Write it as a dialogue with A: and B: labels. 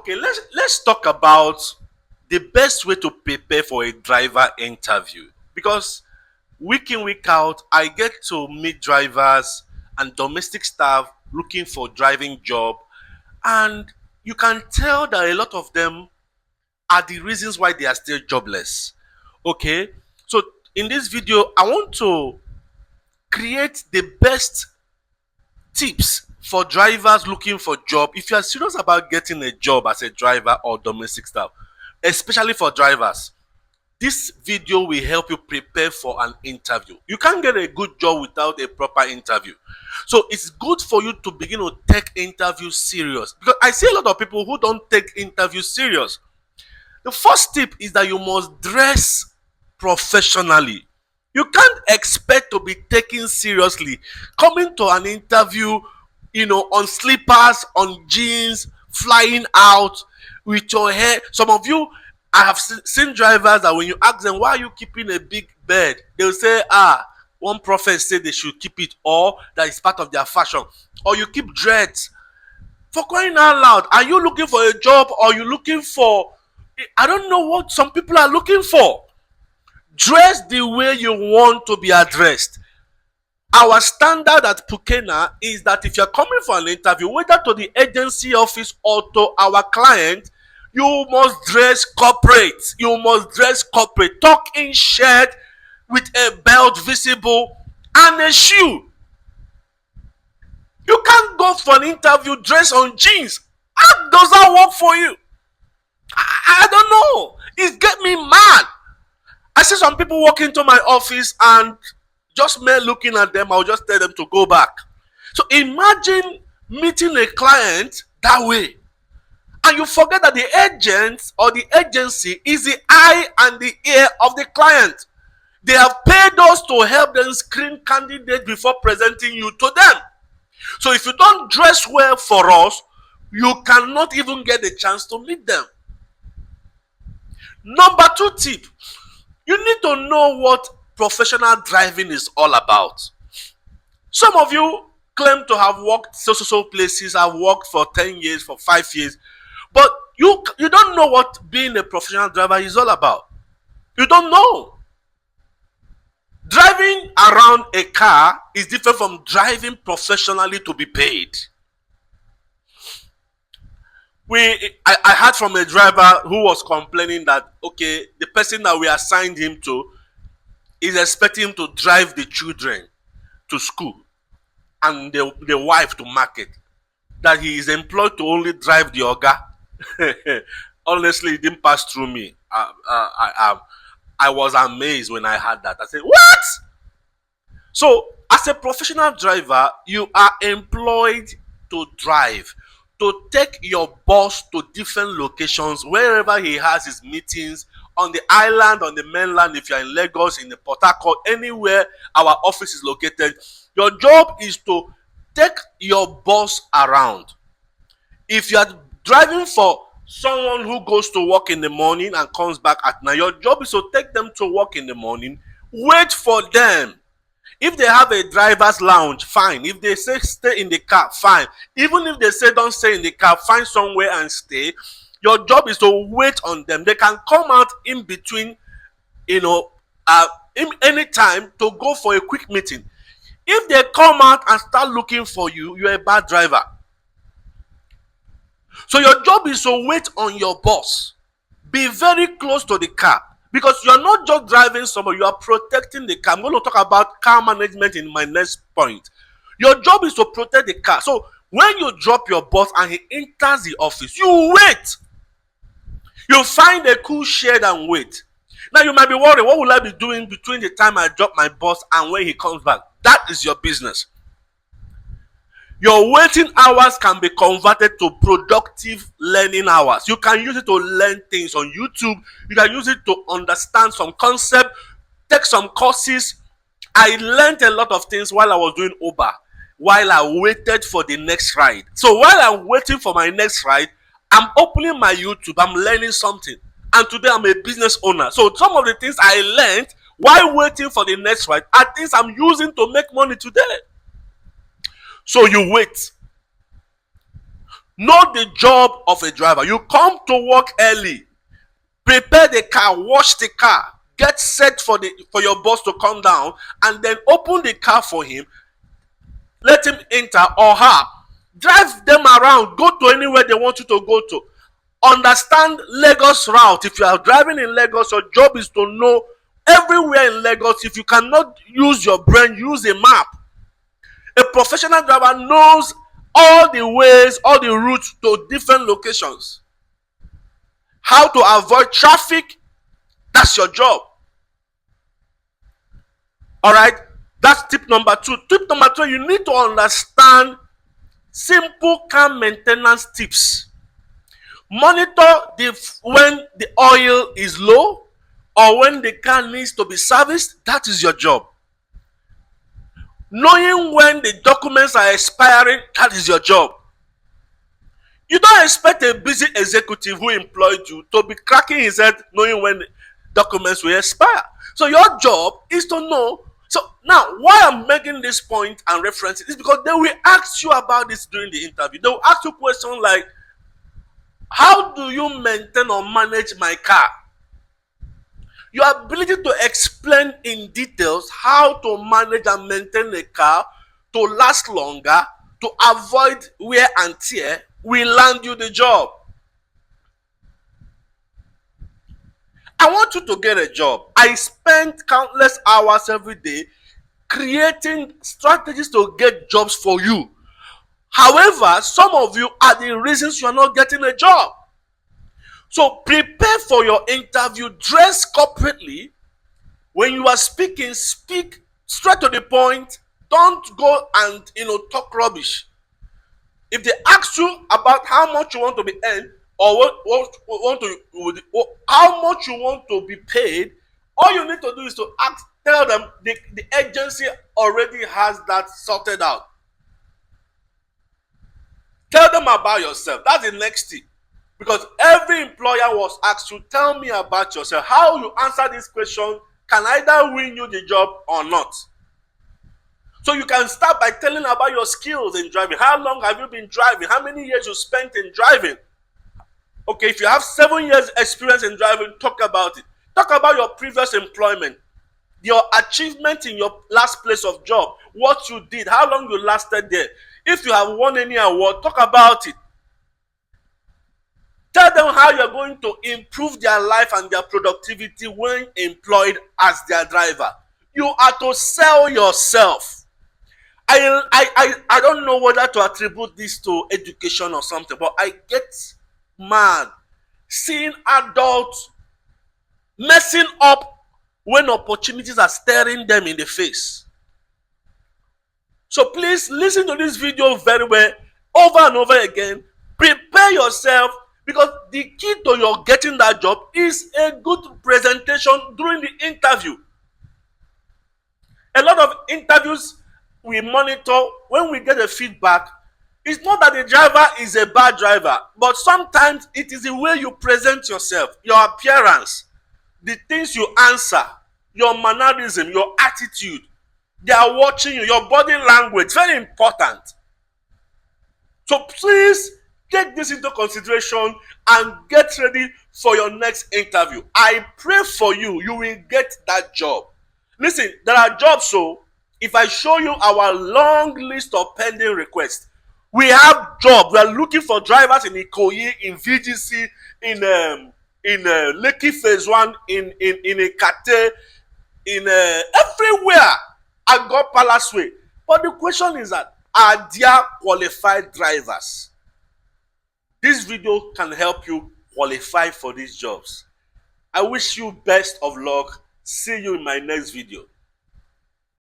A: Okay, let's talk about the best way to prepare for a driver interview, because week in week out I get to meet drivers and domestic staff looking for driving job, and you can tell that a lot of them are the reasons why they are still jobless. Okay, so in this video I want to create the best tips for drivers looking for job. If you are serious about getting a job as a driver or domestic staff, especially for drivers, this video will help you prepare for an interview. You can't get a good job without a proper interview. So it's good for you to begin to take interview serious, because I see a lot of people who don't take interview serious. The first tip is that you must dress professionally. You can't expect to be taken seriously coming to an interview, on slippers, on jeans, flying out with your hair. Some of you, I have seen drivers that when you ask them, why are you keeping a big beard, they'll say, one prophet said they should keep it, or that is part of their fashion. Or you keep dreads. For crying out loud, are you looking for a job, or are you looking for, I don't know what some people are looking for. Dress the way you want to be addressed. Our standard at Pukena is that if you're coming for an interview, whether to the agency office or to our client, you must dress corporate. You must dress corporate. Tuck in shirt with a belt visible and a shoe. You can't go for an interview dressed on jeans. How does that work for you? I don't know. It get me mad. I see some people walk into my office, and just me looking at them, I'll just tell them to go back. So imagine meeting a client that way, and you forget that the agent or the agency is the eye and the ear of the client. They have paid us to help them screen candidates before presenting you to them. So if you don't dress well for us, you cannot even get a chance to meet them. Number 2 tip, you need to know what professional driving is all about. Some of you claim to have worked so places, have worked for 10 years, for 5 years, but you don't know what being a professional driver is all about. You don't know. Driving around a car is different from driving professionally to be paid. I heard from a driver who was complaining that, okay, the person that we assigned him to is expecting him to drive the children to school and the wife to market, that he is employed to only drive the oga. Honestly, it didn't pass through me. I was amazed when I heard that. I said, what? So as a professional driver, you are employed to drive, to take your boss to different locations, wherever he has his meetings, on the island, on the mainland, if you're in Lagos, in the Port Harcourt, anywhere our office is located. Your job is to take your boss around. If you are driving for someone who goes to work in the morning and comes back at night, your job is to take them to work in the morning, wait for them. If they have a driver's lounge, fine. If they say stay in the car, fine. Even if they say don't stay in the car, find somewhere and stay. Your job is to wait on them. They can come out in between, any time to go for a quick meeting. If they come out and start looking for you, you're a bad driver. So your job is to wait on your boss. Be very close to the car, because you are not just driving somebody, you are protecting the car. I'm going to talk about car management in my next point. Your job is to protect the car. So when you drop your boss and he enters the office, you wait. You find a cool shade and wait. Now you might be worried, what will I be doing between the time I drop my boss and when he comes back? That is your business. Your waiting hours can be converted to productive learning hours. You can use it to learn things on YouTube. You can use it to understand some concept, take some courses. I learned a lot of things while I was doing Uber, while I waited for the next ride. So while I'm waiting for my next ride, I'm opening my YouTube, I'm learning something. And today I'm a business owner. So some of the things I learned while waiting for the next ride are things I'm using to make money today. So you wait. Know the job of a driver. You come to work early, prepare the car, wash the car, get set for your boss to come down, and then open the car for him, let him enter or her, drive them around, go to anywhere they want you to go to. Understand Lagos route. If you are driving in Lagos, your job is to know everywhere in Lagos. If you cannot use your brain, use a map. A professional driver knows all the ways, all the routes to different locations. How to avoid traffic, that's your job. All right, that's tip number 2. Tip number 2, you need to understand simple car maintenance tips. Monitor when the oil is low or when the car needs to be serviced. That is your job. Knowing when the documents are expiring, that is your job. You don't expect a busy executive who employed you to be cracking his head knowing when the documents will expire. So your job is to know. So now, why I'm making this point and reference it is because they will ask you about this during the interview. They will ask you questions like, how do you maintain or manage my car? Your ability to explain in details how to manage and maintain a car to last longer, to avoid wear and tear, will land you the job. I want you to get a job. I spend countless hours every day creating strategies to get jobs for you. However, some of you are the reasons you are not getting a job. So prepare for your interview, dress corporately. When you are speaking, speak straight to the point. Don't go and talk rubbish. If they ask you about how much you want to be earned or how much you want to be paid, all you need to do is to tell them the agency already has that sorted out. Tell them about yourself. That's the next thing. Because every employer was asked you, tell me about yourself. How you answer this question can either win you the job or not. So you can start by telling about your skills in driving. How long have you been driving? How many years you spent in driving? Okay, if you have 7 years experience in driving, talk about it. Talk about your previous employment, your achievement in your last place of job, what you did, how long you lasted there. If you have won any award, talk about it. Tell them how you're going to improve their life and their productivity when employed as their driver. You are to sell yourself. I don't know whether to attribute this to education or something, but I get mad seeing adults messing up when opportunities are staring them in the face. So please listen to this video very well, over and over again. Prepare yourself, because the key to your getting that job is a good presentation during the interview. A lot of interviews we monitor, when we get a feedback, it's not that the driver is a bad driver, but sometimes it is the way you present yourself, your appearance, the things you answer, your mannerism, your attitude. They are watching you, your body language, very important. So please take this into consideration and get ready for your next interview. I pray for you, you will get that job. Listen, there are jobs, so if I show you our long list of pending requests, we have jobs. We are looking for drivers in Ikoyi, in VGC, in Lekki Phase 1, in Ekate, in everywhere. I got Palace Way. But the question is that, are there qualified drivers? This video can help you qualify for these jobs. I wish you best of luck. See you in my next video.